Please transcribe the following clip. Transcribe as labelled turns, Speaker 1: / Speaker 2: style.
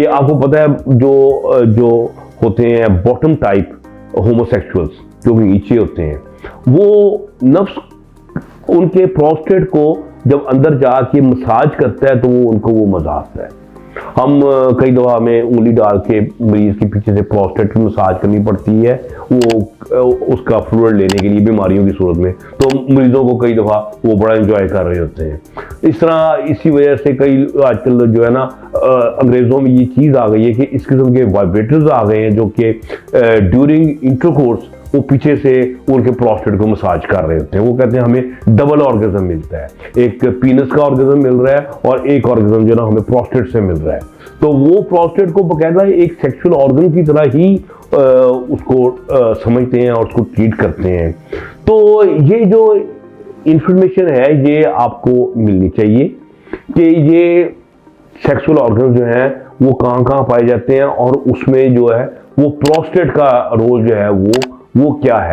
Speaker 1: कि आपको पता है जो होते हैं बॉटम टाइप होमोसेक्सुअल्स जो भी नीचे होते हैं, वो नफ्स उनके प्रोस्टेट को जब अंदर जाके मसाज करता है तो उनको वो मजा आता है। हम कई दफ़ा हमें उंगली डाल के मरीज के पीछे से प्रोस्टेट की मसाज करनी पड़ती है वो उसका फ्लूइड लेने के लिए बीमारियों की सूरत में, तो मरीजों को कई दफ़ा वो बड़ा एंजॉय कर रहे होते हैं। इस तरह इसी वजह से कई आजकल जो है ना अंग्रेज़ों में ये चीज़ आ गई है कि इस किस्म के वाइब्रेटर्स आ गए हैं जो कि ड्यूरिंग इंटरकोर्स वो पीछे से उनके प्रोस्टेट को मसाज कर रहे होते हैं। वो कहते हैं हमें डबल ऑर्गेजम मिलता है, एक पीनस का ऑर्गेजम मिल रहा है और एक ऑर्गेजम जो ना हमें प्रोस्टेट से मिल रहा है। तो वो प्रोस्टेट को बकायदा एक सेक्सुअल ऑर्गन की तरह ही उसको समझते हैं और उसको ट्रीट करते हैं। तो ये जो इंफॉर्मेशन है ये आपको मिलनी चाहिए कि ये सेक्सुअल ऑर्गन जो है वो कहाँ कहाँ पाए जाते हैं और उसमें जो है वो प्रोस्टेट का रोल जो है वो क्या है।